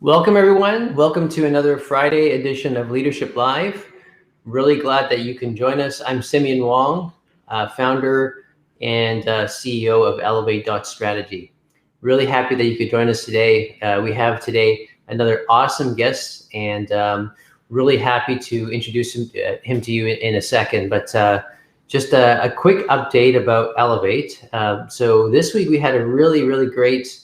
Welcome, everyone. Welcome to another Friday edition of Leadership Live. Really glad that you can join us. I'm Simeon Wong, founder and CEO of Elevate.Strategy. Really happy that you could join us today. We have today another awesome guest, and really happy to introduce him to you in a second. But just a quick update about Elevate. So this week we had a really great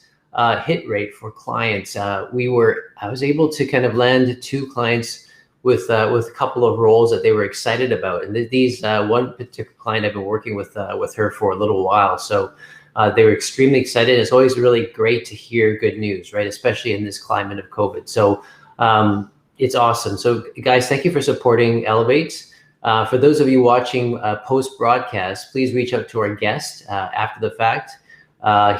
hit rate for clients. I was able to kind of land 2 clients with a couple of roles that they were excited about. And these one particular client I've been working with her for a little while. So they were extremely excited. It's always really great to hear good news, right? Especially in this climate of COVID. So it's awesome. So guys, thank you for supporting Elevate. For those of you watching post-broadcast, please reach out to our guest after the fact.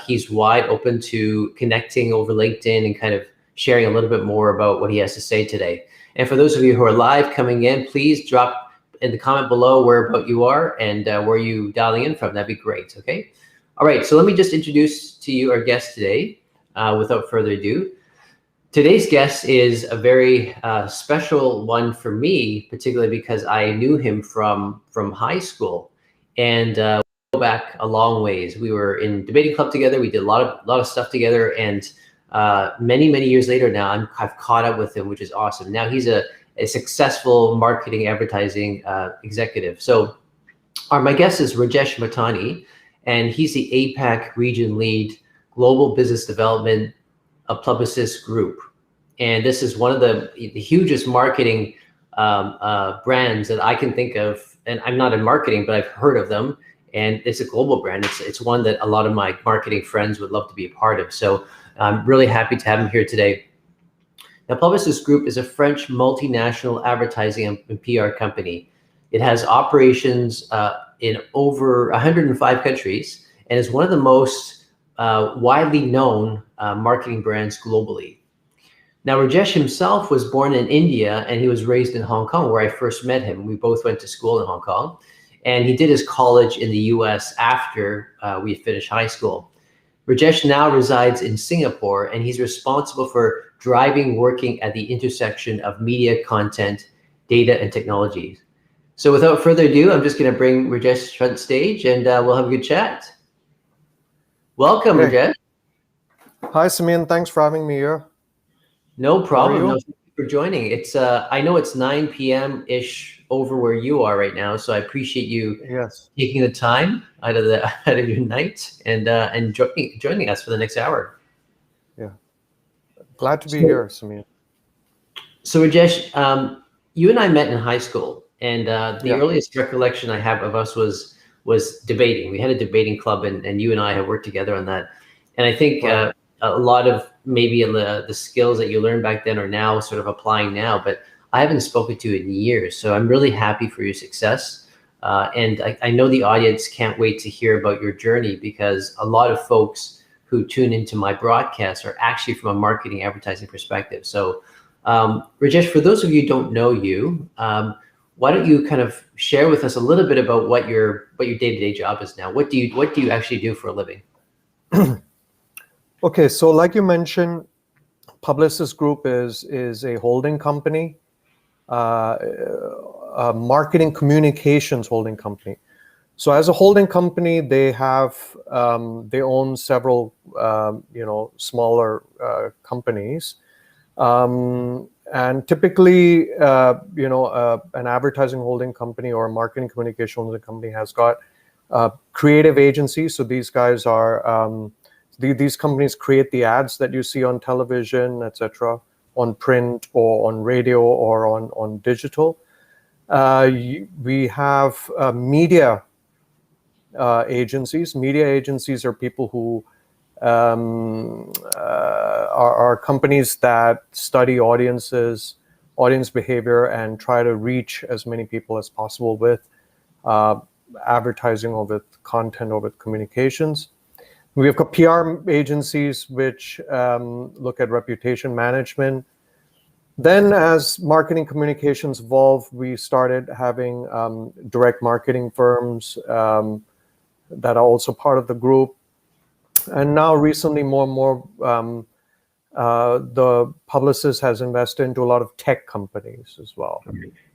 He's wide open to connecting over LinkedIn and kind of sharing a little bit more about what he has to say today. And for those of you who are live coming in, please drop in the comment below where about you are and where you dialing in from. That'd be great, okay? All right, so let me just introduce to you our guest today without further ado. Today's guest is a very special one for me, particularly because I knew him from high school. And back a long ways. We were in debating club together. We did a lot of stuff together, and many years later now, I've caught up with him, which is awesome. Now he's a successful marketing advertising executive. So my guest is Rajesh Mahtani, and he's the APAC region lead, global business development of Publicis Groupe. And this is one of the hugest marketing brands that I can think of. And I'm not in marketing, but I've heard of them. And it's a global brand. It's one that a lot of my marketing friends would love to be a part of. So I'm really happy to have him here today. Now, Publicis Groupe is a French multinational advertising and PR company. It has operations in over 105 countries and is one of the most widely known marketing brands globally. Now, Rajesh himself was born in India and he was raised in Hong Kong, where I first met him. We both went to school in Hong Kong. And he did his college in the US after we finished high school. Rajesh now resides in Singapore, and he's responsible for working at the intersection of media, content, data, and technologies. So without further ado, I'm just going to bring Rajesh front stage, and we'll have a good chat. Welcome, Rajesh. Hi, Simeon. Thanks for having me here. No problem. No, thank you for joining. It's I know it's 9 p.m.-ish over where you are right now, so I appreciate you taking the time out of your night and joining us for the next hour. Yeah, glad to be here, Simeon. So Rajesh, you and I met in high school, and the earliest recollection I have of us was debating. We had a debating club, and you and I have worked together on that. And I think a lot of maybe the skills that you learned back then are now sort of applying now, but I haven't spoken to you in years. So I'm really happy for your success. And I know the audience can't wait to hear about your journey, because a lot of folks who tune into my broadcasts are actually from a marketing advertising perspective. So Rajesh, for those of you who don't know you, why don't you kind of share with us a little bit about what your day-to-day job is now? What do you actually do for a living? Okay, so like you mentioned, Publicis Groupe is a holding company, a marketing communications holding company. So as a holding company, they own several smaller companies, and typically an advertising holding company or a marketing communication holding company has got creative agencies. So these guys are these companies create the ads that you see on television, etc., on print or on radio or on digital. We have a media agencies. Media agencies are people who are companies that study audiences, audience behavior, and try to reach as many people as possible with advertising or with content or with communications. We have PR agencies which look at reputation management. Then as marketing communications evolved, we started having direct marketing firms that are also part of the group. And now recently, more and more, the Publicis has invested into a lot of tech companies as well.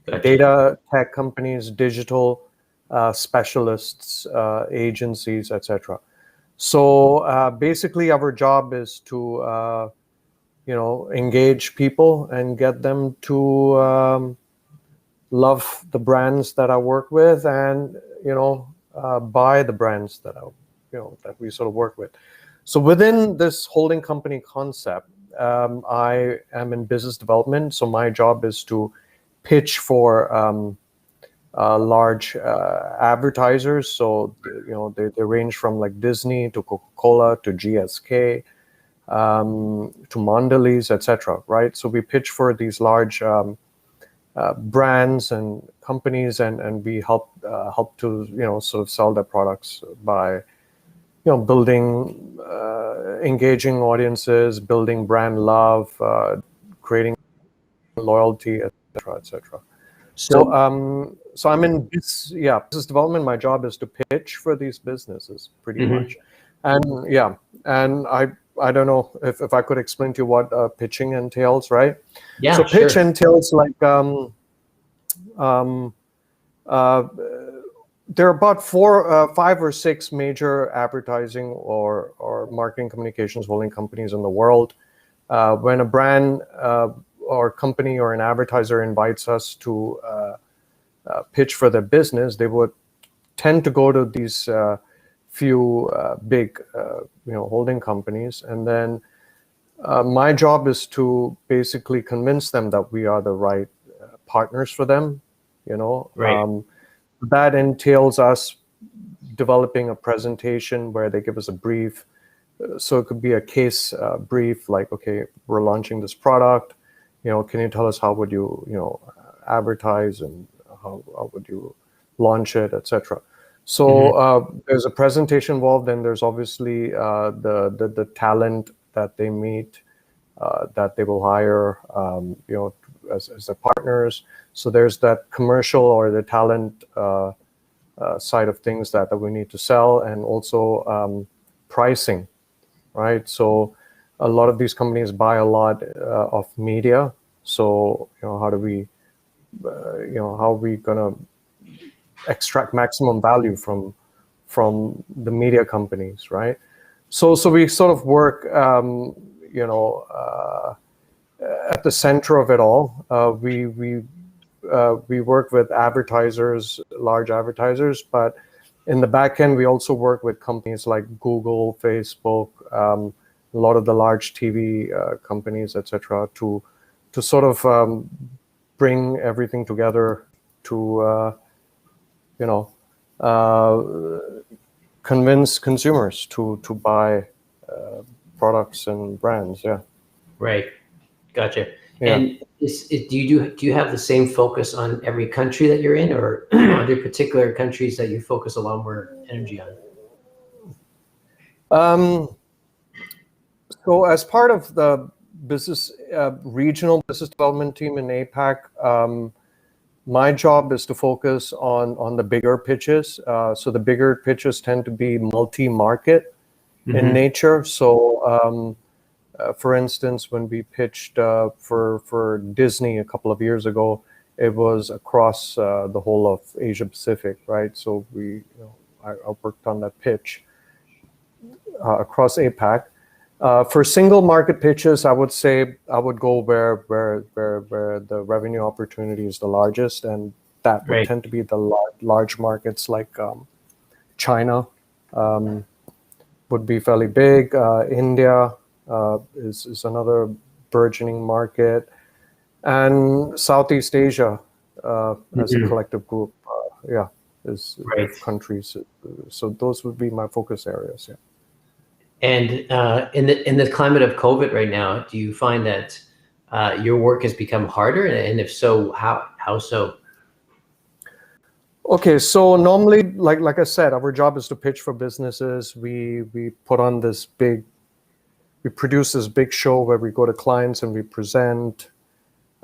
Gotcha. Data tech companies, digital specialists, agencies, etc. So basically, our job is to engage people and get them to love the brands that I work with, and buy the brands that that we sort of work with. So within this holding company concept, I am in business development. So my job is to pitch for large advertisers. So they range from like Disney to Coca-Cola to GSK to Mondelez, etc. Right? So we pitch for these large brands and companies, and we help to sort of sell their products by building engaging audiences, building brand love, creating loyalty, etc., etc. So I'm in business development. My job is to pitch for these businesses pretty much, and I don't know if I could explain to you what pitching entails, right? Yeah, so pitch sure. entails like there are about 5 or 6 major advertising or marketing communications holding companies in the world. When a brand or company or an advertiser invites us to pitch for their business, they would tend to go to these few big holding companies, and then my job is to basically convince them that we are the right partners for them. Right. That entails us developing a presentation where they give us a brief. So it could be a case brief, like, okay, we're launching this product. Can you tell us how would you advertise, and how would you launch it, etc. So there's a presentation involved, and there's obviously the talent that they meet, that they will hire, as their partners. So there's that commercial or the talent side of things that we need to sell, and also pricing, right? So a lot of these companies buy a lot of media. So how do we, how are we gonna extract maximum value from the media companies, right? So we sort of work, at the center of it all. We work with advertisers, large advertisers, but in the back end, we also work with companies like Google, Facebook, a lot of the large TV companies, etc., to sort of bring everything together to convince consumers to buy products and brands. Yeah. Right. Gotcha. Yeah. And do you have the same focus on every country that you're in, or are there particular countries that you focus a lot more energy on? So as part of the regional business development team in APAC, my job is to focus on the bigger pitches. So the bigger pitches tend to be multi-market in nature. So for instance, when we pitched for Disney a couple of years ago, it was across the whole of Asia Pacific, right? So I worked on that pitch across APAC. For single market pitches, I would say I would go where the revenue opportunity is the largest, and that would tend to be the large markets like China would be fairly big. India is another burgeoning market, and Southeast Asia as a collective group. Yeah. Right. of countries. So those would be my focus areas. Yeah. And in the climate of COVID right now, do you find that your work has become harder? And if so, how so? Okay, so normally, like I said, our job is to pitch for businesses. We produce this big show where we go to clients and we present,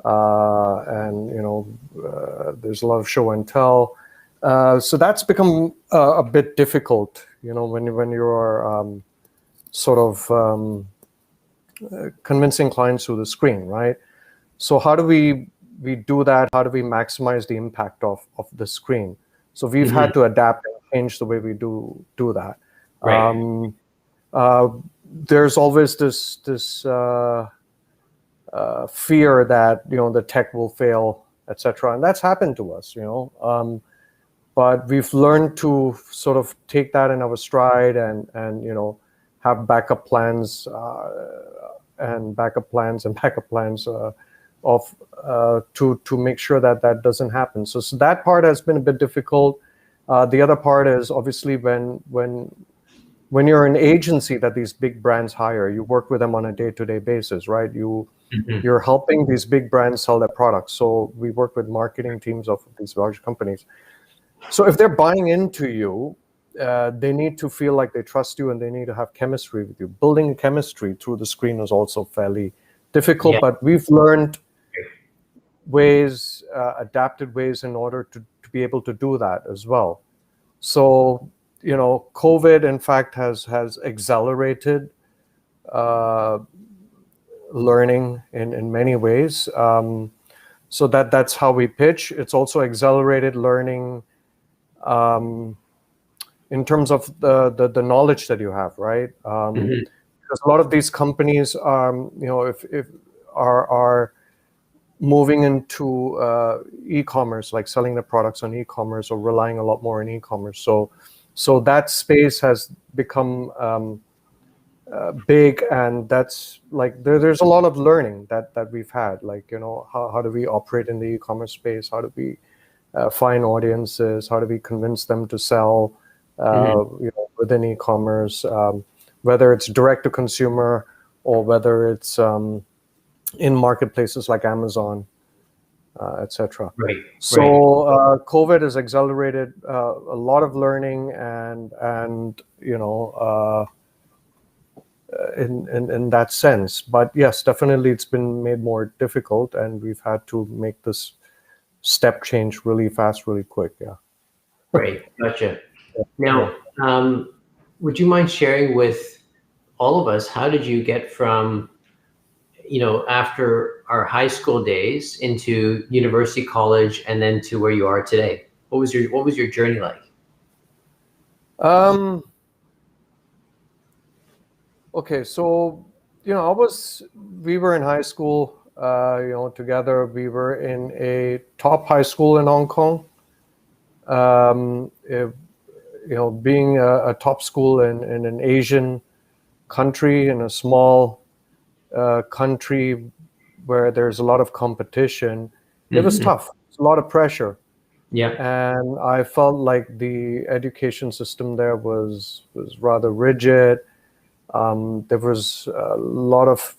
and there's a lot of show and tell. So that's become a bit difficult, when you're sort of convincing clients through the screen, right? So how do we do that? How do we maximize the impact of the screen? So we've had to adapt and change the way we do that. Right. There's always this fear that the tech will fail, etc., and that's happened to us, but we've learned to sort of take that in our stride and have backup plans and backup plans of to make sure that doesn't happen. So that part has been a bit difficult. The other part is obviously when you're an agency that these big brands hire, you work with them on a day-to-day basis, right? You're helping these big brands sell their products. So we work with marketing teams of these large companies. So if they're buying into you, they need to feel like they trust you and they need to have chemistry with you. Building chemistry through the screen is also fairly difficult, but we've learned adapted ways in order to be able to do that as well. So, COVID, in fact, has accelerated learning in many ways. So that's how we pitch. It's also accelerated learning in terms of the knowledge that you have, right? Because a lot of these companies, if are moving into e-commerce, like selling the products on e-commerce or relying a lot more on e-commerce. So that space has become big, and that's like there's a lot of learning that we've had, like how do we operate in the e-commerce space, how do we find audiences, how do we convince them to sell within e-commerce, whether it's direct to consumer or whether it's in marketplaces like Amazon, etc. Right. So COVID has accelerated a lot of learning and in that sense. But yes, definitely it's been made more difficult, and we've had to make this step change really fast, really quick. Yeah. Right. Gotcha. Now, would you mind sharing with all of us, how did you get from, after our high school days into university, college, and then to where you are today? What was your journey like? Okay, so we were in high school, together. We were in a top high school in Hong Kong. Being a top school in an Asian country, in a small country where there's a lot of competition, it was tough. It's a lot of pressure. Yeah. And I felt like the education system there was rather rigid. There was a lot of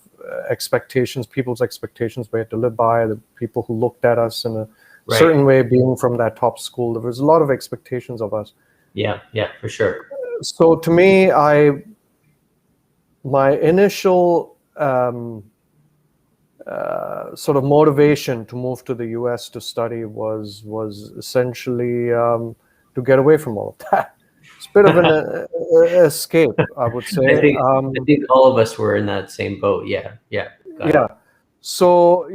expectations, people's expectations we had to live by, the people who looked at us in a certain way, being from that top school. There was a lot of expectations of us. Yeah, for sure. So to me, my initial sort of motivation to move to the US to study was essentially to get away from all of that. It's a bit of an escape, I would say. I think all of us were in that same boat. Yeah. So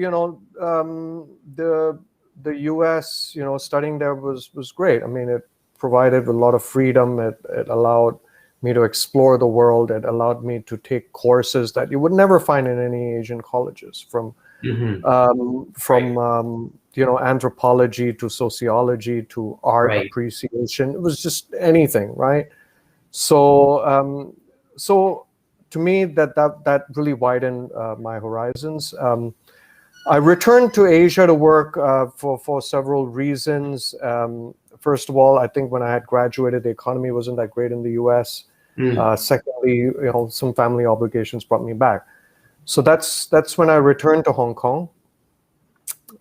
the US, studying there was great. I mean, it provided a lot of freedom. It allowed me to explore the world. It allowed me to take courses that you would never find in any Asian colleges, from anthropology to sociology to art appreciation. It was just anything, right? So to me, that really widened my horizons. I returned to Asia to work for several reasons. first of all, I think when I had graduated, the economy wasn't that great in the US. Secondly, some family obligations brought me back. So that's when I returned to Hong Kong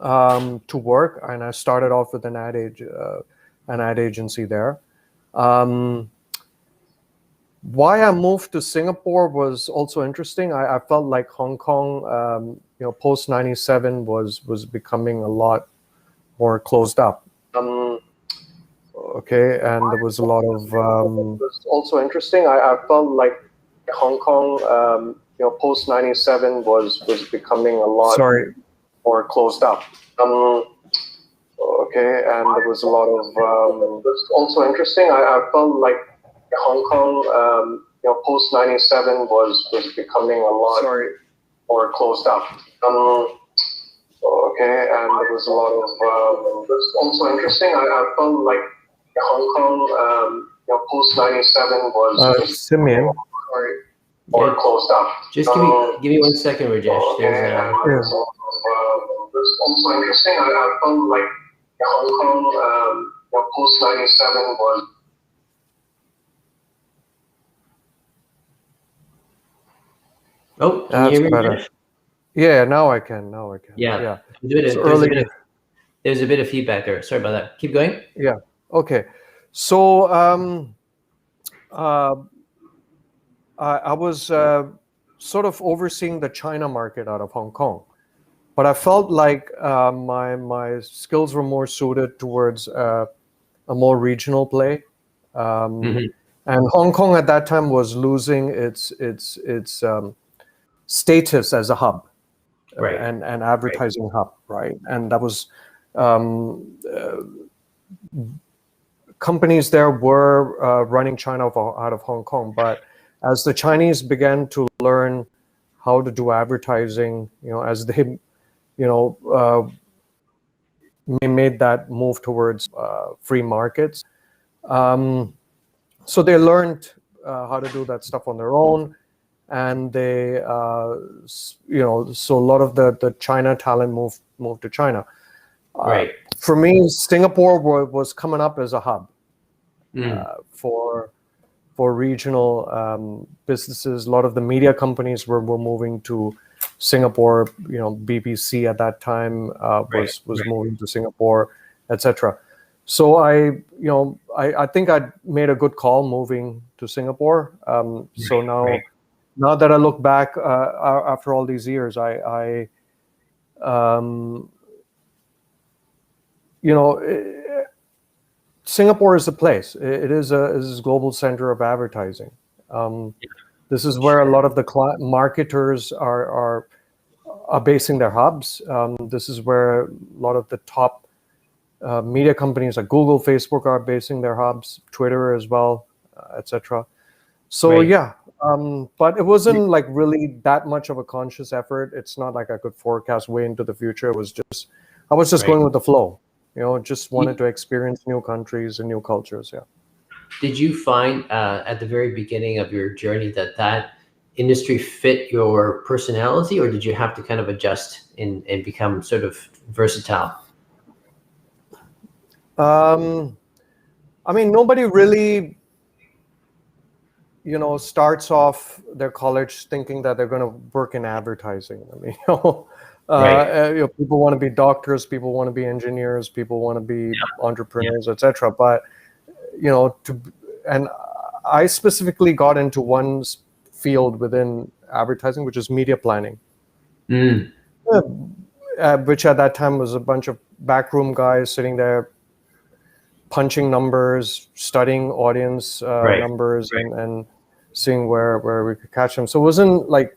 to work, and I started off with an ad agency there. Why I moved to Singapore was also interesting. I felt like Hong Kong, post 97 was becoming a lot more closed up. Okay, and there was a lot of. It was also interesting. I felt like Hong Kong, post 97 was becoming a lot more closed up. Okay, and there was a lot of. It was also interesting. I felt like Hong Kong, post 97 was becoming a lot more closed up. Okay, and there was a lot of. It was also interesting. I felt like Hong Kong, post 97 was Simeon. Or closed up. Just give me 1 second, Rajesh. There's also interesting. I felt like Hong Kong, post 97 was. Oh, can you hear me? Better. Yeah, now I can. Yeah. There's a bit of feedback there. Sorry about that. Keep going. Yeah. Okay. So I was sort of overseeing the China market out of Hong Kong, but I felt like my skills were more suited towards a more regional play. And Hong Kong at that time was losing its status as a hub, and advertising hub, right? And that was companies there were running China out of Hong Kong, but as the Chinese began to learn how to do advertising, as they, made that move towards free markets, so they learned how to do that stuff on their own. And they, so a lot of the China talent moved to China. For me, Singapore was coming up as a hub for regional businesses. A lot of the media companies were moving to Singapore. BBC at that time was moving to Singapore, etc. So I think I made a good call moving to Singapore. So now that I look back after all these years, Singapore is a place. It is a global center of advertising. This is where a lot of the marketers are basing their hubs. This is where a lot of the top media companies like Google, Facebook are basing their hubs, Twitter as well, etc. So but it wasn't like really that much of a conscious effort. It's not like I could forecast way into the future. It was just, I was just going with the flow. Just wanted to experience new countries and new cultures. Yeah. Did you find at the very beginning of your journey that industry fit your personality, or did you have to kind of adjust and become sort of versatile? I mean, nobody really, starts off their college thinking that they're going to work in advertising. I mean, people want to be doctors, people want to be engineers, people want to be entrepreneurs, etc. But and I specifically got into one field within advertising, which is media planning, which at that time was a bunch of backroom guys sitting there punching numbers, studying audience numbers, and seeing where we could catch them. So it wasn't like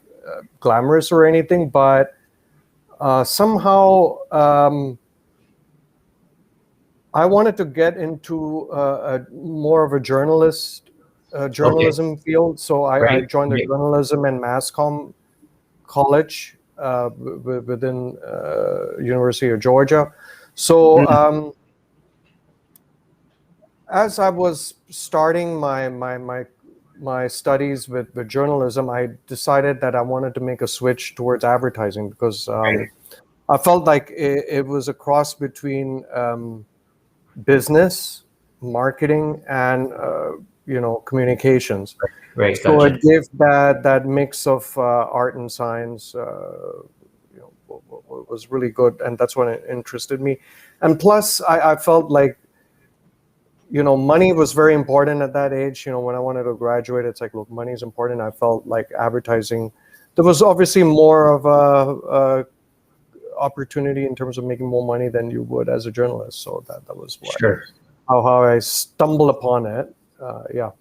glamorous or anything, but somehow I wanted to get into more of a journalism field. So I joined the journalism and mass comm college within University of Georgia. So as I was starting my studies with journalism, I decided that I wanted to make a switch towards advertising because I felt like it was a cross between business marketing and communications. Right. So Gotcha. it gave that mix of art and science. Was really good, and that's what interested me. And plus, I felt like money was very important at that age. When I wanted to graduate, it's like, look, money is important. I felt like advertising, there was obviously more of a opportunity in terms of making more money than you would as a journalist. So that was Sure. how I stumbled upon it. Yeah.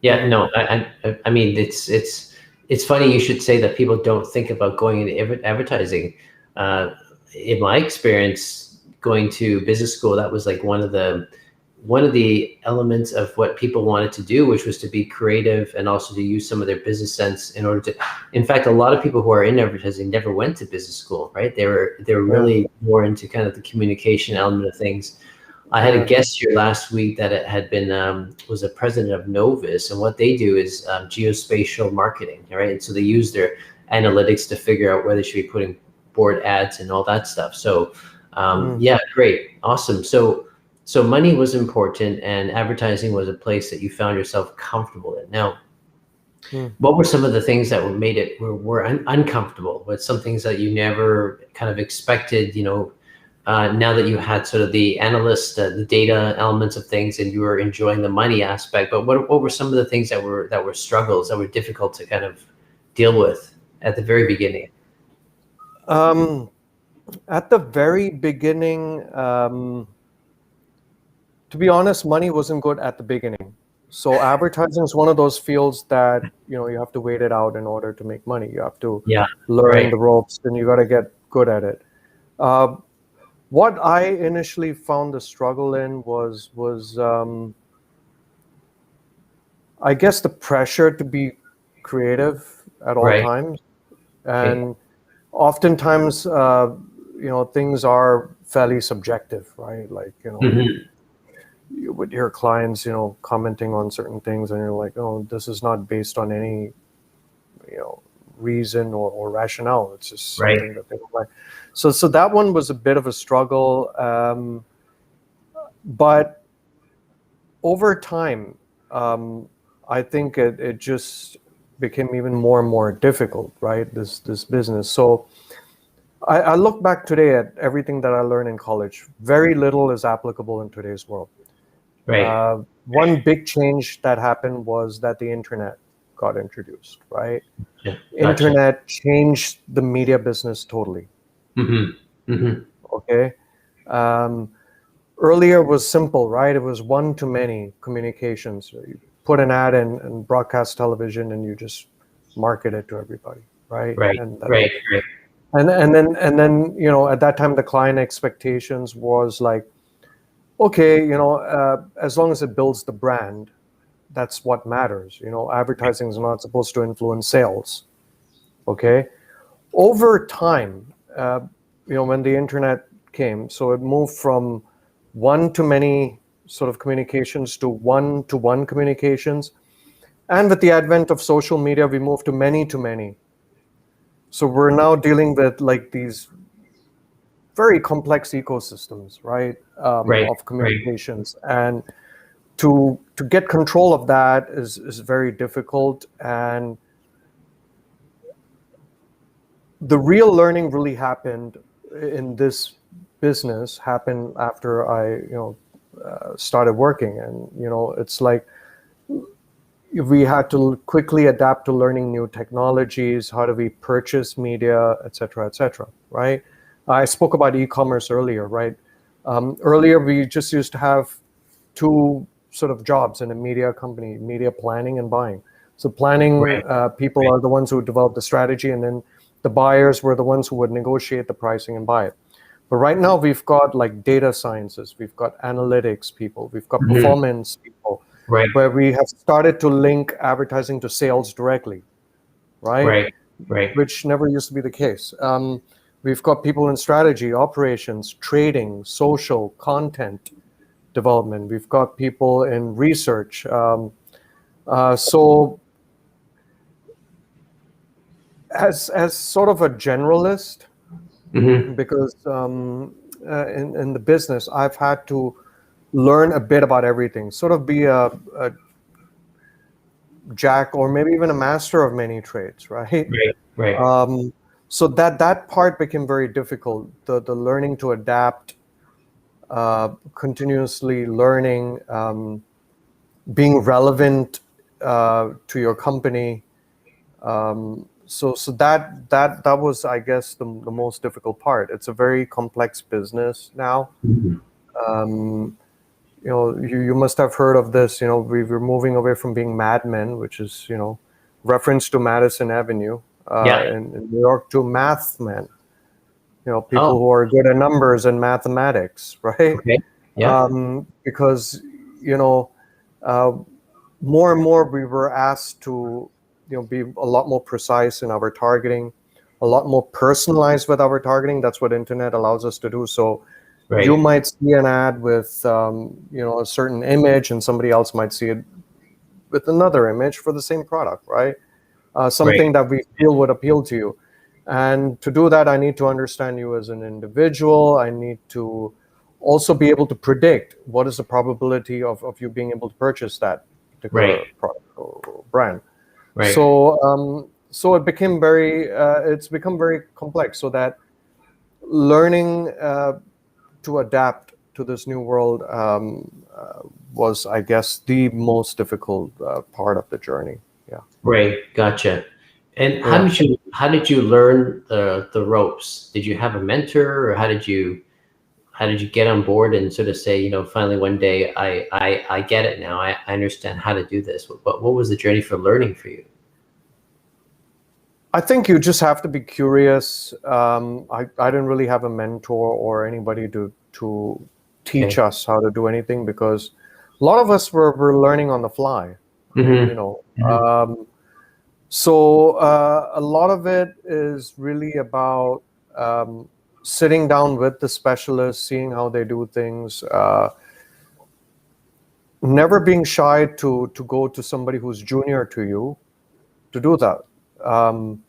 No, I mean, it's funny you should say that people don't think about going into advertising. In my experience, going to business school, that was like one of the elements of what people wanted to do, which was to be creative and also to use some of their business sense in order to. In fact, a lot of people who are in advertising never went to business school, right? They were really more into kind of the communication element of things. I had a guest here last week that it had been was a president of Novus, and what they do is geospatial marketing, right? And so they use their analytics to figure out where they should be putting board ads and all that stuff. So great, awesome. So money was important, and advertising was a place that you found yourself comfortable in. Now, what were some of the things that made it were uncomfortable? What some things that you never kind of expected? Now that you had sort of the analyst, the data elements of things, and you were enjoying the money aspect, but what were some of the things that were struggles, that were difficult to kind of deal with at the very beginning? At the very beginning, to be honest, money wasn't good at the beginning. So advertising is one of those fields that you have to wait it out in order to make money. You have to learn the ropes, and you got to get good at it. What I initially found the struggle in was I guess the pressure to be creative at all times, and oftentimes things are fairly subjective, right? Like you would hear clients commenting on certain things, and you're like, oh, this is not based on any reason or rationale. It's just something that they don't like. So that one was a bit of a struggle, but over time, I think it just became even more and more difficult, right? This business. So I look back today at everything that I learned in college. Very little is applicable in today's world. One big change that happened was that the internet got introduced, right? Internet changed the media business totally. Okay. Earlier was simple, right? It was one-to-many communications. You put an ad in broadcast television, and you just market it to everybody, right? And then at that time the client expectations was like, okay, as long as it builds the brand, that's what matters. Advertising is not supposed to influence sales. Okay. Over time, when the internet came, so it moved from one-to-many sort of communications to one-to-one communications. And with the advent of social media, we moved to many-to-many. So we're now dealing with like these very complex ecosystems, right? Of communications. And to get control of that is very difficult. And the real learning really happened in this business happened after I, started working. And, it's like we had to quickly adapt to learning new technologies. How do we purchase media, et cetera, right? I spoke about e-commerce earlier, right? Earlier, we just used to have two sort of jobs in a media company: media planning and buying. So planning people are the ones who develop the strategy, and then the buyers were the ones who would negotiate the pricing and buy it. But right now we've got like data sciences, we've got analytics people, we've got performance people, where we have started to link advertising to sales directly, right? Which never used to be the case. We've got people in strategy, operations, trading, social, content development. We've got people in research. So as sort of a generalist, because in the business, I've had to learn a bit about everything, sort of be a jack or maybe even a master of many trades, right? Right. Right. So that part became very difficult. The learning to adapt, continuously learning, being relevant to your company. So that was, I guess, the most difficult part. It's a very complex business now. Mhm. You must have heard of this. We're moving away from being Mad Men, which is reference to Madison Avenue Yeah. in New York, to Math Men. Oh, People who are good at numbers and mathematics, right? okay. Yeah. Because uh, more and more we were asked to be a lot more precise in our targeting, a lot more personalized with our targeting. That's what internet allows us to do. So you Right. might see an ad with a certain image, and somebody else might see it with another image for the same product, right? Right. Something that we feel would appeal to you. And to do that, I need to understand you as an individual. I need to also be able to predict what is the probability of you being able to purchase that Right. particular product or brand. Right. So it's become very complex. So that learning to adapt to this new world was, I guess, the most difficult part of the journey. Yeah. Right. Gotcha. And Yeah. how did you learn the ropes? Did you have a mentor, or how did you get on board and sort of say, finally one day I get it now. I understand how to do this. What was the journey for learning for you? I think you just have to be curious. I didn't really have a mentor or anybody to teach Okay. us how to do anything, because a lot of us were learning on the fly. Mm-hmm. You know, Mm-hmm. so a lot of it is really about sitting down with the specialists, seeing how they do things. Never being shy to go to somebody who's junior to you to do that. Um,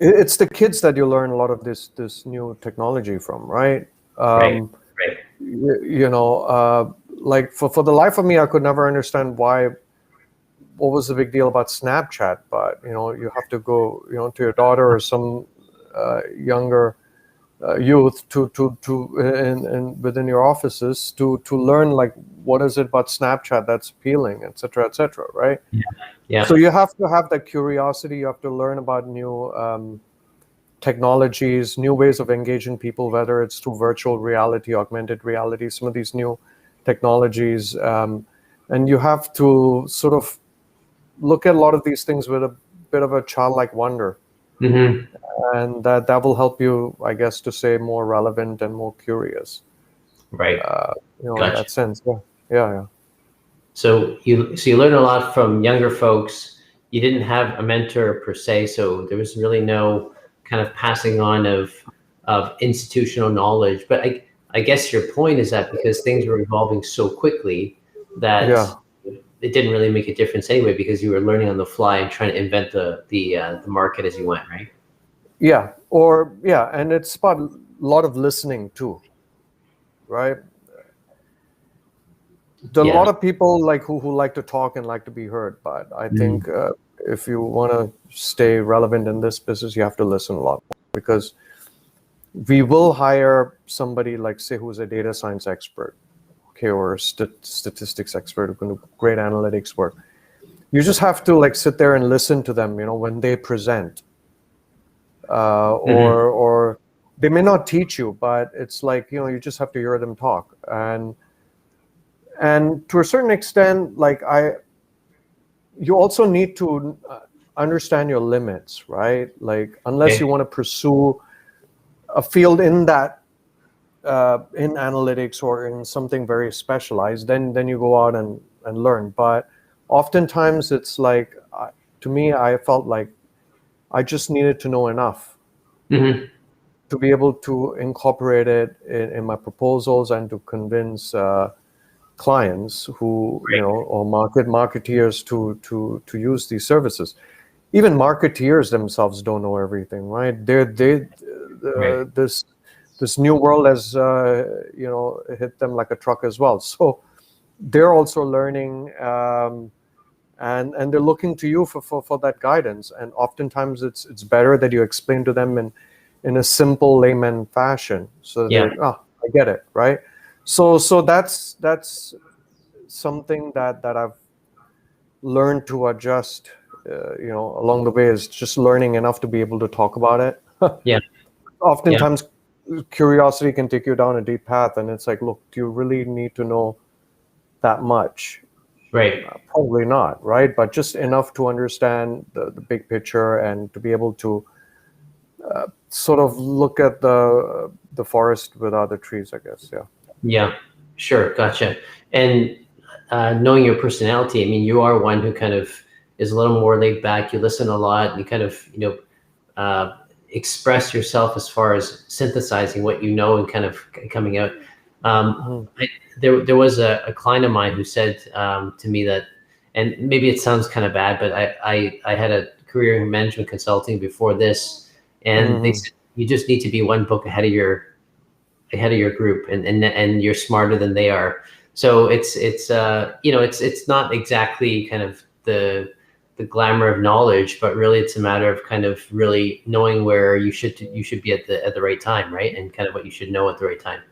it's the kids that you learn a lot of this new technology from, right? Right. Um, Right. like for the life of me, I could never understand what was the big deal about Snapchat. But you have to go to your daughter or some younger youth to in within your offices to learn, like, what is it about Snapchat that's appealing, etc., right? Yeah. Yeah. So you have to have that curiosity. You have to learn about new technologies, new ways of engaging people, whether it's through virtual reality, augmented reality, some of these new technologies. And you have to sort of look at a lot of these things with a bit of a childlike wonder. Mm-hmm. And that will help you, I guess, to stay more relevant and more curious, Right. in Gotcha. that sense. Yeah, yeah, yeah. So you learn a lot from younger folks. You didn't have a mentor per se, so there was really no kind of passing on of institutional knowledge. But I guess your point is that because things were evolving so quickly, that Yeah. it didn't really make a difference anyway, because you were learning on the fly and trying to invent the market as you went, right? Yeah, and it's about a lot of listening too, right? There are a Yeah. lot of people like who like to talk and like to be heard, but I Mm. think if you want to stay relevant in this business, you have to listen a lot more, because we will hire somebody, like, say, who's a data science expert, okay, or a statistics expert who can do great analytics work. You just have to, like, sit there and listen to them, when they present, Mhm. or they may not teach you, but it's like, you just have to hear them talk. And to a certain extent, like, you also need to understand your limits, right? Like, unless you Okay. want to pursue a field in that in analytics or in something very specialized, then you go out and learn. But oftentimes it's like, to me, I felt like I just needed to know enough Mhm. to be able to incorporate it in my proposals and to convince clients who, or marketeers to use these services. Even marketeers themselves don't know everything, right? They Right. this this new world has hit them like a truck as well. So they're also learning, and they're looking to you for that guidance. And oftentimes it's better that you explain to them in a simple layman fashion, so they're I get it, right? So that's something that I've learned to adjust, along the way, is just learning enough to be able to talk about it. Yeah. Oftentimes, curiosity can take you down a deep path, and it's like, look, do you really need to know that much? Right. Probably not, right? But just enough to understand the big picture and to be able to sort of look at the forest without the trees, I guess. Yeah. Yeah, sure. Gotcha. And knowing your personality, I mean, you are one who kind of is a little more laid back. You listen a lot, and you kind of, express yourself as far as synthesizing what you know and kind of coming out. There was a client of mine who said to me that, and maybe it sounds kind of bad, but I had a career in management consulting before this, and they said you just need to be one book ahead of your group, and you're smarter than they are. So it's not exactly kind of the glamour of knowledge, but really it's a matter of kind of really knowing where you should be at the right time, right? And kind of what you should know at the right time.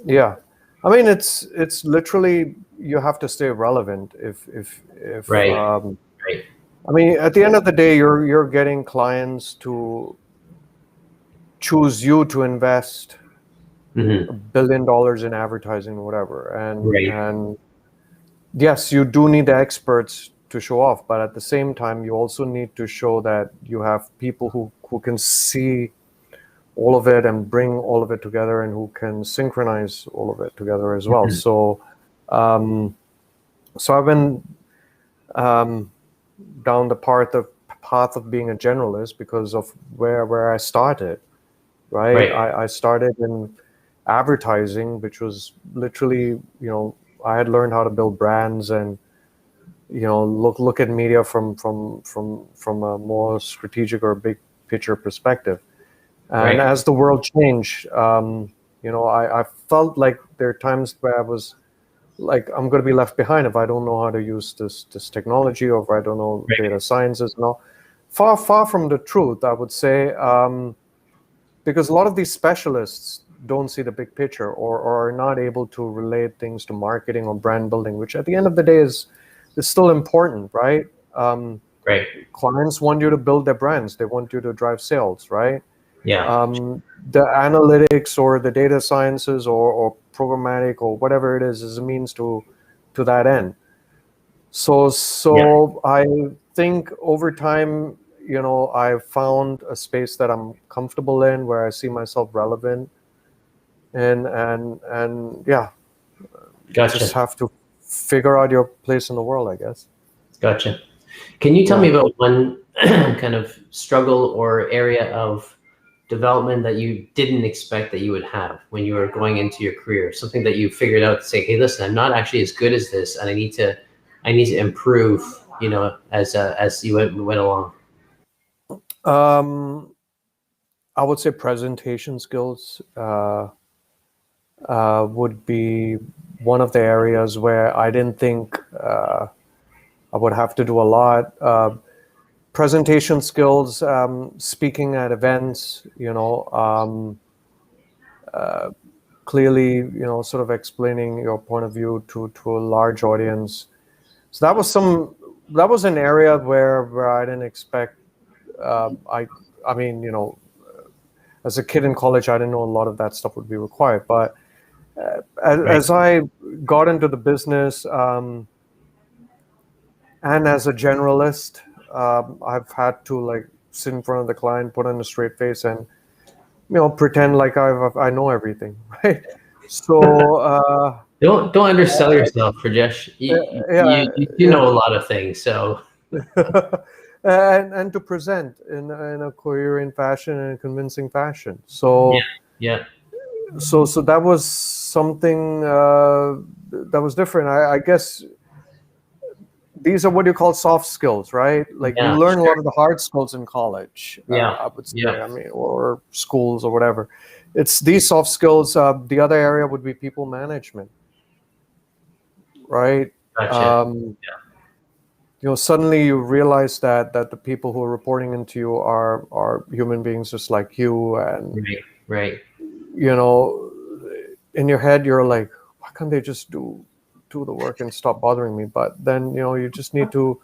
Yeah. I mean, it's literally, you have to stay relevant if right. Right. I mean, at the end of the day, you're getting clients to choose you to invest $1 billion in advertising or whatever. And yes, you do need the experts to show off, but at the same time, you also need to show that you have people who can see all of it and bring all of it together, and who can synchronize all of it together as well. So I've been down the path of being a generalist because of where I started, right? I started in advertising, which was literally, I had learned how to build brands and look at media from a more strategic or big picture perspective. And as the world changed, I felt like there are times where I was like, I'm going to be left behind if I don't know how to use this technology, or if I don't know data sciences and all. Far from the truth, I would say, because a lot of these specialists don't see the big picture, or are not able to relate things to marketing or brand building, which at the end of the day is still important, right? Clients want you to build their brands. They want you to drive sales, right? Yeah. The analytics or the data sciences or programmatic or whatever it is a means to that end. So I think over time, I found a space that I'm comfortable in, where I see myself relevant, and yeah, Gotcha. just have to figure out your place in the world, I guess. Gotcha. Can you tell me about one kind of struggle or area of development that you didn't expect that you would have when you were going into your career? Something that you figured out to say, hey, listen, I'm not actually as good as this, and I need to improve, as you went along. I would say presentation skills would be one of the areas where I didn't think I would have to do a lot. Presentation skills, speaking at events, clearly, sort of explaining your point of view to a large audience. So that was an area where I didn't expect. I mean, as a kid in college, I didn't know a lot of that stuff would be required. But as I got into the business, and as a generalist, I've had to like sit in front of the client, put on a straight face, and pretend like I know everything, right? So don't undersell yourself, Rajesh. You know a lot of things, so. and to present in a coherent fashion and a convincing fashion. So So that was something that was different. I guess these are what you call soft skills, right? Like you Yeah, learn a sure. lot of the hard skills in college, Yeah, I would say, yeah, I mean, or schools or whatever. It's these soft skills. The other area would be people management, right? gotcha. Um, Suddenly you realize that the people who are reporting into you are human beings just like you, and Right, right, you know, in your head you're like, why can't they just do the work and stop bothering me? But then you just need to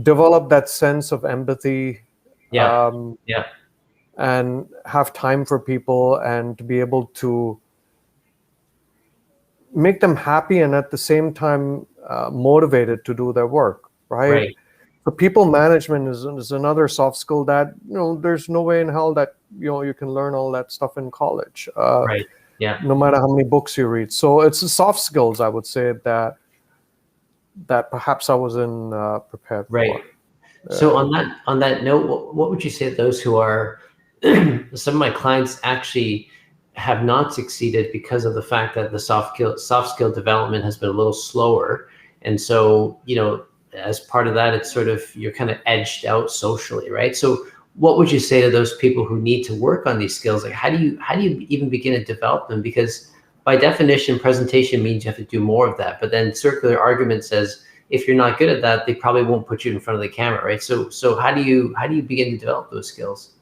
develop that sense of empathy, yeah, um, yeah, and have time for people, and to be able to make them happy and at the same time motivated to do their work, right? right, So people management is another soft skill that there's no way in hell that you can learn all that stuff in college, right, yeah, no matter how many books you read. So it's the soft skills, I would say, that perhaps I wasn't prepared right. for. So on that note, what would you say to those who are some of my clients actually have not succeeded because of the fact that the soft skill development has been a little slower, and so as part of that, it's sort of you're kind of edged out socially, right? So what would you say to those people who need to work on these skills? Like how do you even begin to develop them? Because by definition, presentation means you have to do more of that, but then circular argument says if you're not good at that, they probably won't put you in front of the camera, right? So how do you begin to develop those skills?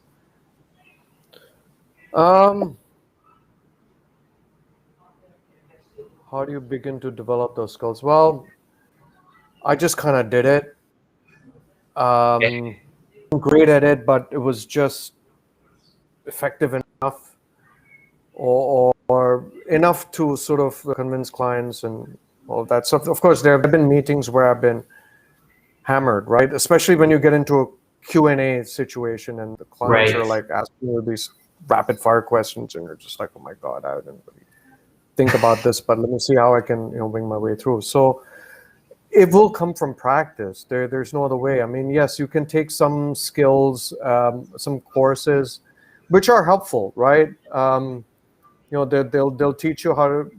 Um, how do you begin to develop those skills? Well, I just kind of did it. Okay. I'm great at it, but it was just effective enough, or enough to sort of convince clients and all that stuff. Of course, there have been meetings where I've been hammered, right? Especially when you get into a Q&A situation and the clients Right. are like asking you these rapid fire questions, and you're just like, oh my God, I didn't really think about this, but let me see how I can wing my way through. So it will come from practice. There's no other way. I mean, yes, you can take some skills, some courses, which are helpful, right? They'll teach you how to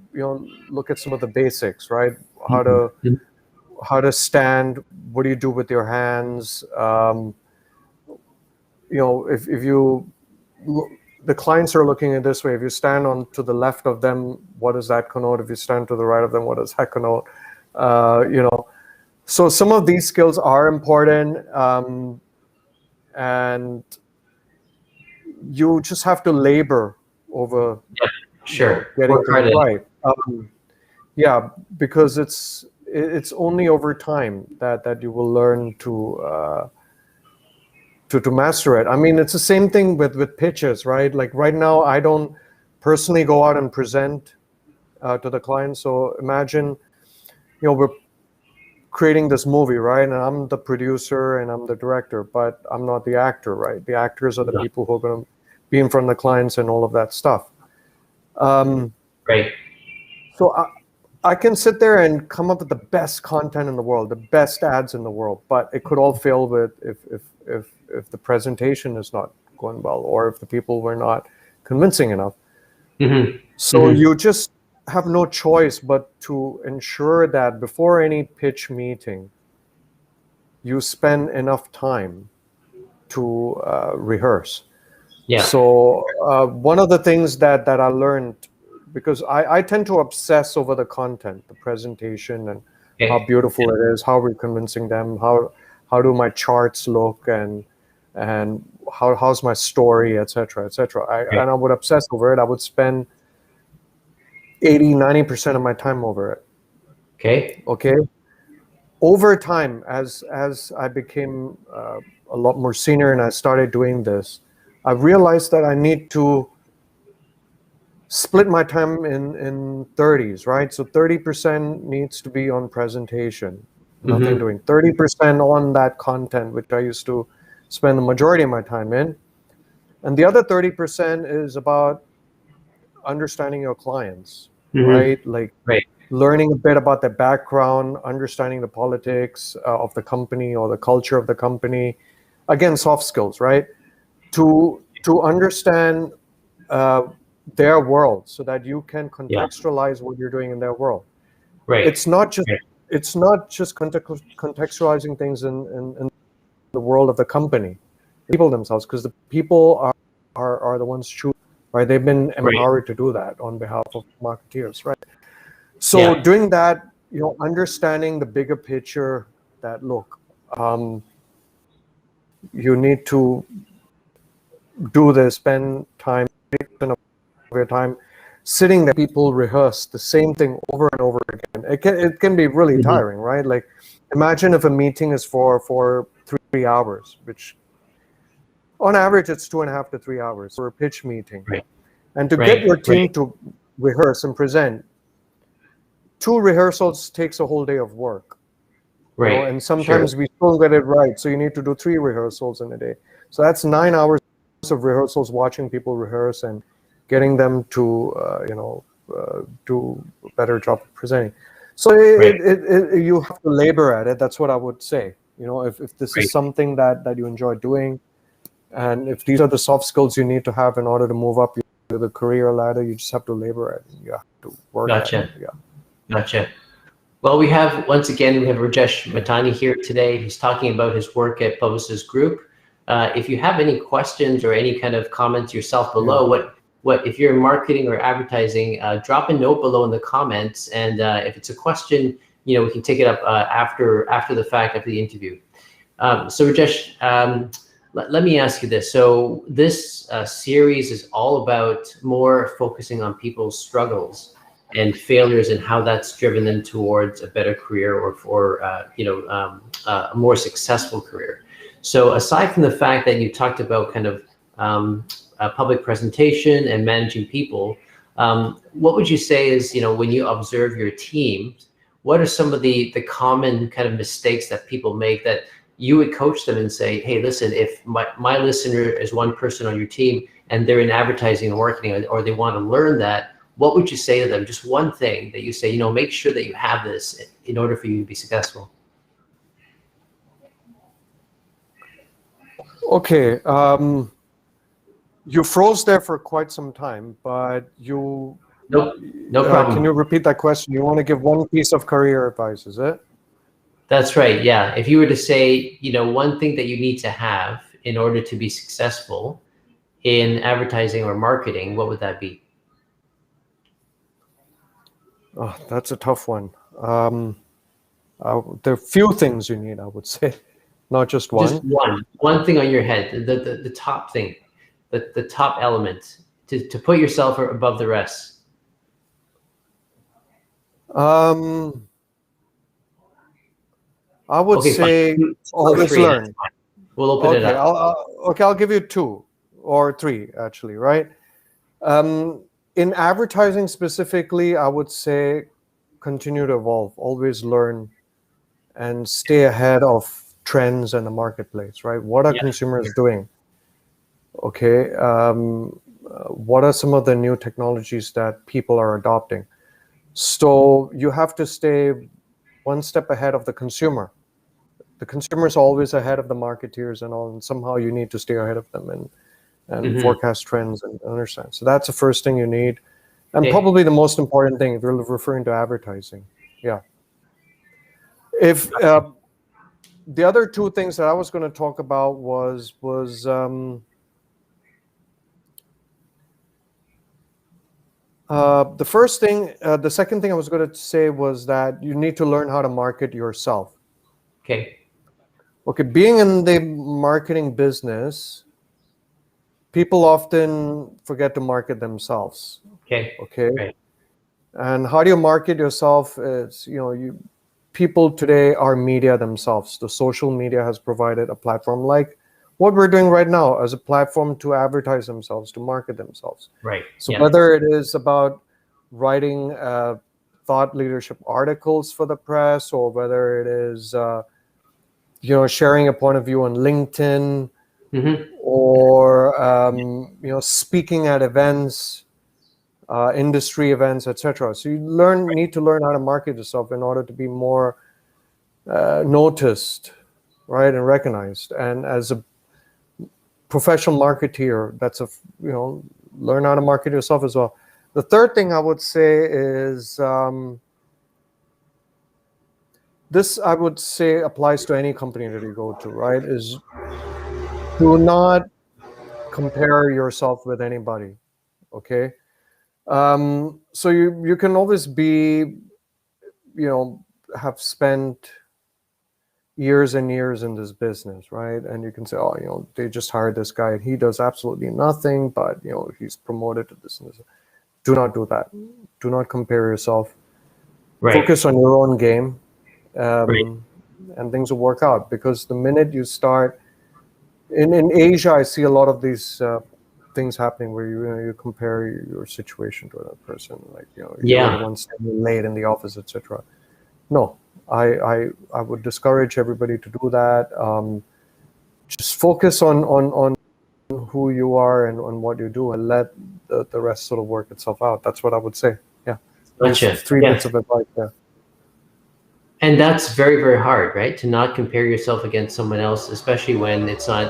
look at some of the basics, right? Mhm. How to stand. What do you do with your hands? If you the clients are looking at it this way. If you stand on to the left of them, what does that connote? If you stand to the right of them, what does that connote? So some of these skills are important, and you just have to labor over Yeah, sure. getting Work hard things at it. right. Yeah, because it's only over time that you will learn to master it. I mean, it's the same thing with pitches, right? Like right now, I don't personally go out and present to the client. So imagine, we're creating this movie, right? And I'm the producer and I'm the director, but I'm not the actor, right? The actors are the Yeah. people who are going to be in front of the clients and all of that stuff. Great. So I can sit there and come up with the best content in the world, the best ads in the world, but it could all fail with if the presentation is not going well, or if the people were not convincing enough. Mm-hmm. So Mm-hmm. you just have no choice but to ensure that before any pitch meeting, you spend enough time to rehearse. Yeah. So one of the things that I learned, because I tend to obsess over the content, the presentation, and how Okay. beautiful it is, how we're convincing them, how do my charts look, and how's my story, etc., etc. Great. And I would obsess over it. I would spend 80-90% of my time over it. Okay. Okay. Over time, as I became a lot more senior and I started doing this, I realized that I need to split my time in 30s, right? So 30% needs to be on presentation, nothing Mm-hmm. doing. 30% on that content, which I used to spend the majority of my time in. And the other 30% is about understanding your clients, Mm-hmm. right? Like Right. learning a bit about their background, understanding the politics of the company or the culture of the company. Again, soft skills, right? To understand their world, so that you can Yeah. contextualize what you're doing in their world. Right. It's not just Right. it's not just contextualizing things in the world of the company, people themselves, because the people are the ones choosing, right? They've been empowered to do that on behalf of marketeers, right? So doing that, understanding the bigger picture that, look, you need to do this, spend time, of your time sitting there, people rehearse the same thing over and over again. It can be really tiring, right? Like, imagine if a meeting is for 3 hours, which on average it's 2.5 to 3 hours for a pitch meeting. And to get your team to rehearse and present, 2 rehearsals takes a whole day of work. And sometimes we don't get it right, so you need to do 3 rehearsals in a day. So that's 9 hours of rehearsals, watching people rehearse and getting them to do a better job of presenting. So you have to labor at it. That's what I would say. If this is something that you enjoy doing, and if these are the soft skills you need to have in order to move up the career ladder, you just have to labor at it. You have to work at it. Gotcha. Well, we have Rajesh Mahtani here today. He's talking about his work at Publicis Groupe. If you have any questions or any kind of comments yourself below, what if you're in marketing or advertising, drop a note below in the comments, and if it's a question, we can take it up after the fact, after the interview. So Rajesh, let me ask you this. So this series is all about more focusing on people's struggles and failures and how that's driven them towards a better career or a more successful career. So aside from the fact that you talked about kind of public presentation and managing people, what would you say is, when you observe your team, what are some of the common kind of mistakes that people make that you would coach them and say, hey, listen, if my listener is one person on your team and they're in advertising and marketing, or they want to learn that, what would you say to them? Just one thing that you say, make sure that you have this in order for you to be successful. Okay. You froze there for quite some time, but no problem. Can you repeat that question? You want to give one piece of career advice, is it? That's right. Yeah. If you were to say, one thing that you need to have in order to be successful in advertising or marketing, what would that be? Oh, that's a tough one. There are few things you need, I would say, not just one. Just one thing on your head, the top thing, the top element to put yourself above the rest. I would say always learn. We'll open it up. I'll give you 2 or 3 actually, right? In advertising specifically, I would say continue to evolve, always learn, and stay ahead of trends in the marketplace, right? What are consumers doing? Okay, what are some of the new technologies that people are adopting? So you have to stay one step ahead of the consumer. The consumer is always ahead of the marketeers and all, and somehow you need to stay ahead of them and forecast trends and understand. So that's the first thing you need, and probably the most important thing if you're referring to advertising. Yeah. If the other 2 things that I was going to talk about was the first thing. The second thing I was going to say was that you need to learn how to market yourself. Okay. Being in the marketing business, people often forget to market themselves. Okay. And how do you market yourself? Is people today are media themselves. The social media has provided a platform like what we're doing right now as a platform to advertise themselves, to market themselves. So whether it is about writing thought leadership articles for the press, or whether it is sharing a point of view on LinkedIn, or speaking at events, industry events, etc. So you need to learn how to market yourself in order to be more noticed, right, and recognized. And as a professional marketeer, learn how to market yourself as well. The third thing I would say is this I would say applies to any company that you go to, right? Is do not compare yourself with anybody. Okay. So you can always be, have spent years and years in this business, right? And you can say, oh, they just hired this guy and he does absolutely nothing, but he's promoted to this and this. Do not do that. Do not compare yourself. Right. Focus on your own game, Right. and things will work out. Because the minute you start in Asia, I see a lot of these things happening where you compare your situation to another person, like you're the one standing late in the office, etc. No, I would discourage everybody to do that. Just focus on who you are and on what you do, and let the rest sort of work itself out. That's what I would say. Yeah. Gotcha. 3 bits of advice there. And that's very, very hard, right? To not compare yourself against someone else, especially when it's not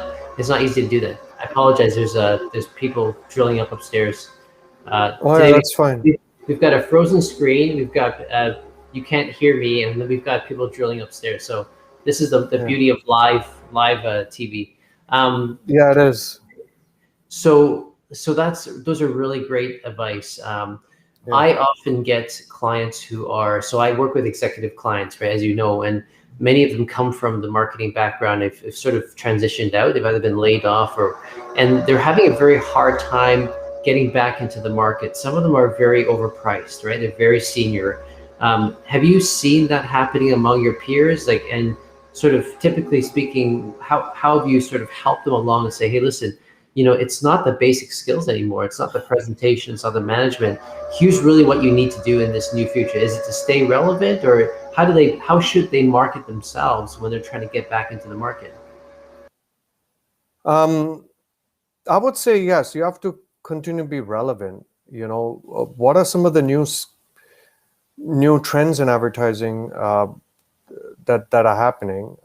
easy to do that. I apologize. There's people drilling up upstairs. Yeah, that's fine. We've got a frozen screen. We've got you can't hear me, and then we've got people drilling upstairs. So this is the beauty of live TV. Yeah, it is. So those are really great advice. I often get clients who are, so I work with executive clients, right, as you know, and many of them come from the marketing background. They've sort of transitioned out. They've either been laid off and they're having a very hard time getting back into the market. Some of them are very overpriced, right? They're very senior. Have you seen that happening among your peers? Like, and sort of typically speaking, how have you sort of helped them along and say, hey, listen, it's not the basic skills anymore. It's not the presentation. It's not the management. Here's really what you need to do in this new future. Is it to stay relevant, or how should they market themselves when they're trying to get back into the market? I would say yes. You have to continue to be relevant. What are some of the new trends in advertising that are happening?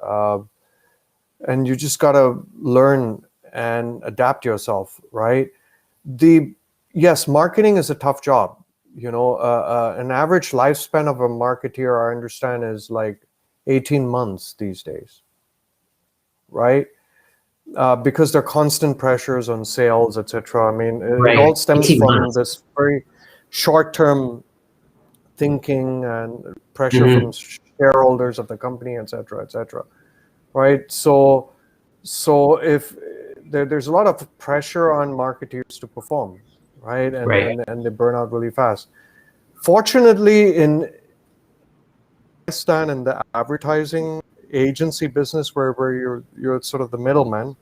And you just gotta learn and adapt yourself, right? Yes, marketing is a tough job. An average lifespan of a marketeer, I understand, is like 18 months these days, right? Because there are constant pressures on sales, etc. I mean, it all stems from this very short-term thinking and pressure from shareholders of the company, etc., right? So if there's a lot of pressure on marketeers to perform, right? And they burn out really fast. Fortunately, in the advertising agency business, where you're sort of the middleman,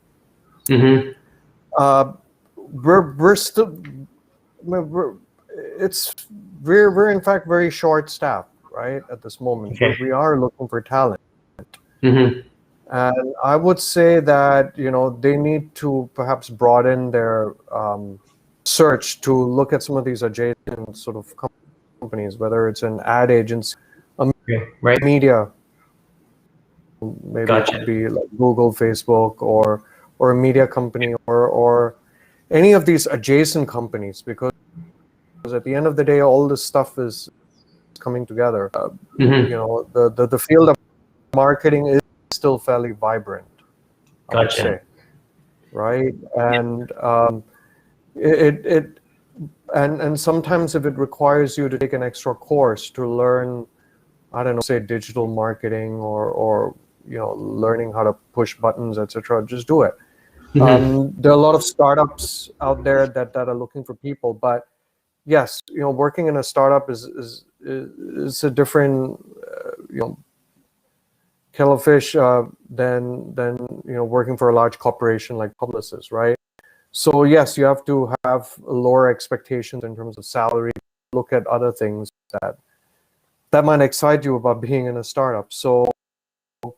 we're in fact very short staffed, right, at this moment. But we are looking for talent. And I would say that they need to perhaps broaden their search to look at some of these adjacent sort of companies, whether it's an ad agency, media, maybe it could be like Google, Facebook, or a media company, or any of these adjacent companies, because at the end of the day, all this stuff is coming together. The field of marketing is still fairly vibrant, I would say, right? And and sometimes if it requires you to take an extra course to learn, I don't know, say digital marketing or learning how to push buttons, etc., just do it. There are a lot of startups out there that are looking for people, but yes, working in a startup is a different kettle of fish than working for a large corporation like Publicis, right? So yes, you have to have lower expectations in terms of salary. Look at other things that might excite you about being in a startup. So look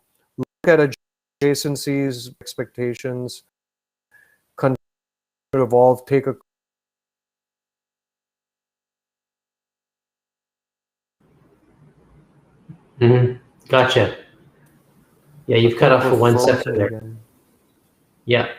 at adjacencies, expectations, continue to evolve, take a Gotcha. Yeah, you've cut off for 1 second there. again. Yeah,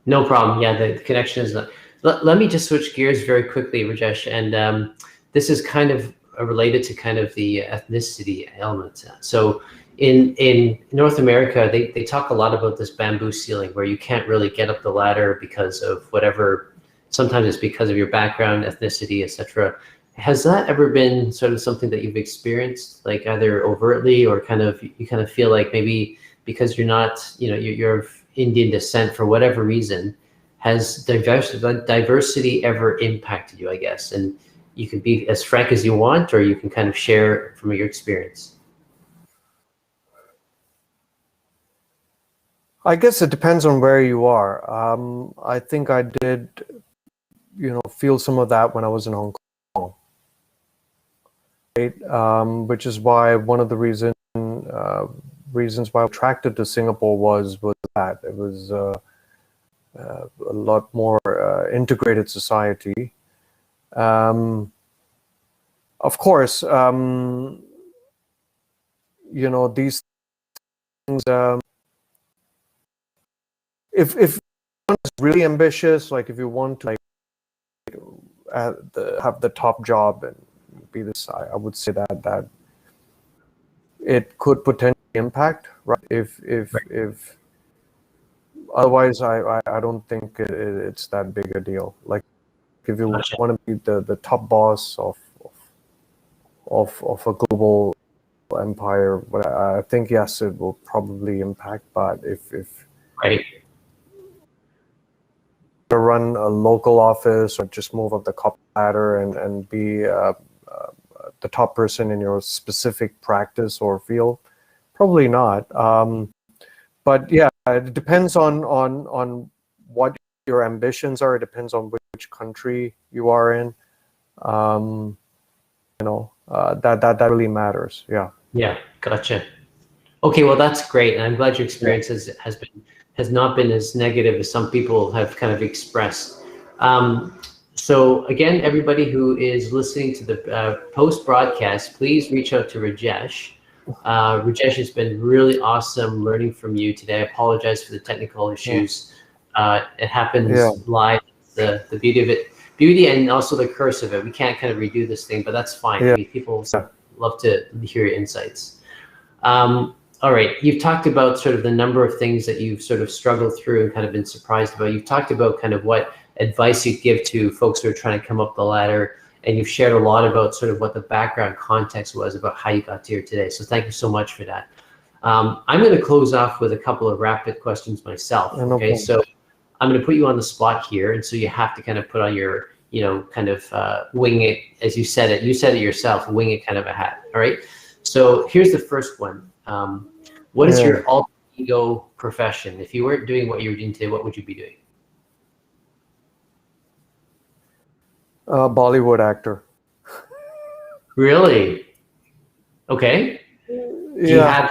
no problem. Yeah, the connection is not. Let me just switch gears very quickly, Rajesh, and this is kind of related to kind of the ethnicity element. So in North America, they talk a lot about this bamboo ceiling where you can't really get up the ladder because of whatever. Sometimes it's because of your background, ethnicity, etc. Has that ever been sort of something that you've experienced, like either overtly or kind of you kind of feel like maybe because you're not, you're of Indian descent for whatever reason, has diversity ever impacted you, I guess? And you can be as frank as you want, or you can kind of share from your experience. I guess it depends on where you are. I think I did, feel some of that when I was in Hong Kong, right? Which is why one of the reasons why I'm attracted to Singapore was that it was a lot more integrated society. Of course, these things. If one is really ambitious, like if you want to have the top job and be this, I would say that it could potentially impact, right? If otherwise, I don't think it's that big a deal. Like if you Gotcha. want to be the top boss of a global empire, but I think yes, it will probably impact. But if Right. to run a local office or just move up the corporate ladder and be the top person in your specific practice or field, probably not. But yeah, it depends on what your ambitions are. It depends on which country you are in. That really matters. Yeah. Yeah, gotcha. Okay, well that's great, and I'm glad your experience has not been as negative as some people have kind of expressed. So again, everybody who is listening to the post-broadcast, please reach out to Rajesh. Rajesh, has been really awesome learning from you today. I apologize for the technical issues. It happens live. The beauty of it, and also the curse of it. We can't kind of redo this thing, but that's fine. Yeah. People love to hear your insights. All right, you've talked about sort of the number of things that you've sort of struggled through and kind of been surprised about. You've talked about kind of what advice you give to folks who are trying to come up the ladder, and you've shared a lot about sort of what the background context was about how you got to here today. So thank you so much for that. I'm going to close off with a couple of rapid questions myself. Okay, so I'm going to put you on the spot here, and so you have to kind of put on your, kind of wing it, as you said it. You said it yourself, wing it kind of a hat. All right. So here's the first one. What is your alter ego profession? If you weren't doing what you were doing today, what would you be doing? Bollywood actor. Really? Okay. Do you have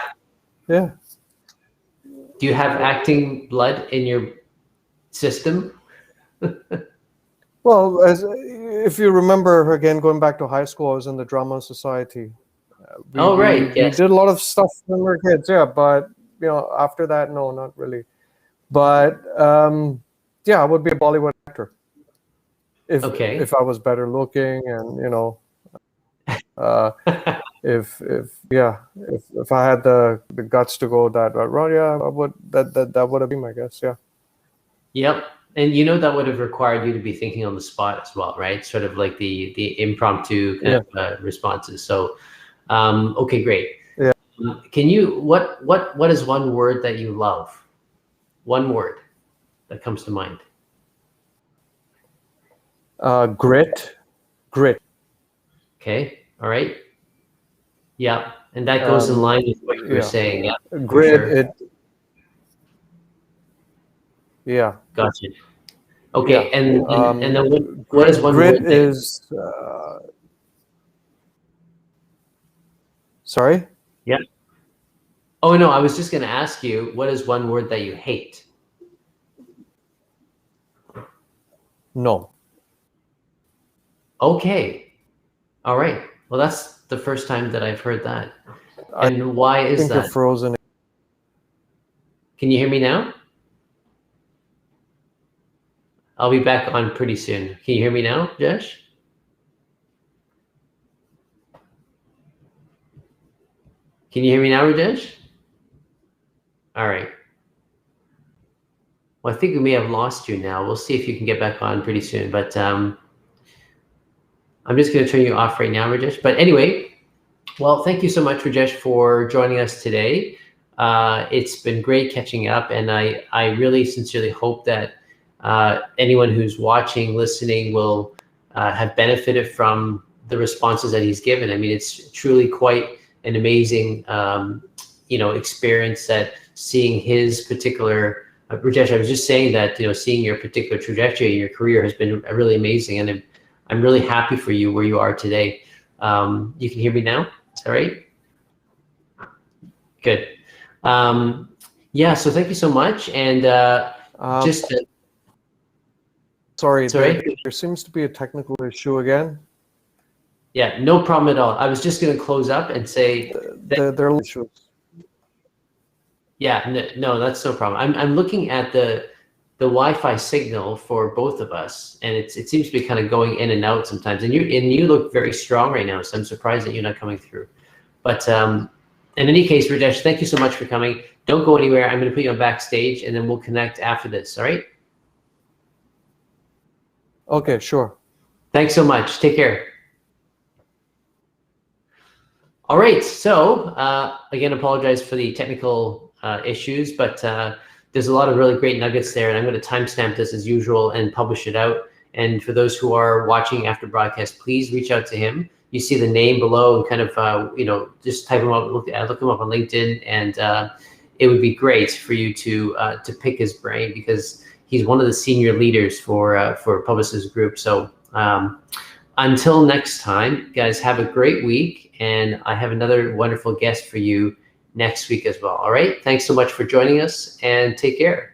acting blood in your system? Well, if you remember, again, going back to high school, I was in the drama society. We did a lot of stuff when we were kids, but after that, no, not really. But I would be a Bollywood actor if I was better looking, and if I had the guts to go that route, I would. That would have been my guess. Yeah. Yep. And that would have required you to be thinking on the spot as well, right? Sort of like the impromptu kind of responses. So, okay, great. Yeah. Can you what is one word that you love? One word that comes to mind. Grit. Okay. All right. Yeah, and that goes in line with what you were saying. Yeah. Grit. Sure. Gotcha. Okay, and then what is one grit word is sorry? Yeah. Oh no, I was just going to ask you, what is one word that you hate? No. Okay. All right. Well, that's the first time that I've heard that. And why is that? I think you're frozen. Can you hear me now? I'll be back on pretty soon. Can you hear me now, Jesh? Can you hear me now, Rajesh? All right. Well, I think we may have lost you now. We'll see if you can get back on pretty soon. But I'm just going to turn you off right now, Rajesh. But anyway, well, thank you so much, Rajesh, for joining us today. It's been great catching up, and I really sincerely hope that anyone who's watching, listening will have benefited from the responses that he's given. I mean, it's truly quite an amazing, experience that seeing his particular, Rajesh, I was just saying that, seeing your particular trajectory in your career has been really amazing. And I'm really happy for you where you are today. You can hear me now? Is that right? Good. Yeah, so thank you so much. And sorry, there seems to be a technical issue again. Yeah, no problem at all. I was just going to close up and say there are issues. Yeah, no, that's no problem. I'm looking at the Wi-Fi signal for both of us, and it seems to be kind of going in and out sometimes. And you look very strong right now, so I'm surprised that you're not coming through. But in any case, Rajesh, thank you so much for coming. Don't go anywhere. I'm going to put you on backstage, and then we'll connect after this. All right? Okay, sure. Thanks so much. Take care. All right. So again, apologize for the technical issues, but there's a lot of really great nuggets there, and I'm going to timestamp this as usual and publish it out. And for those who are watching after broadcast, please reach out to him. You see the name below, and kind of just type him up, look him up on LinkedIn, and it would be great for you to pick his brain, because he's one of the senior leaders for Publicis Groupe. So until next time, guys, have a great week, and I have another wonderful guest for you next week as well. All right. Thanks so much for joining us, and take care.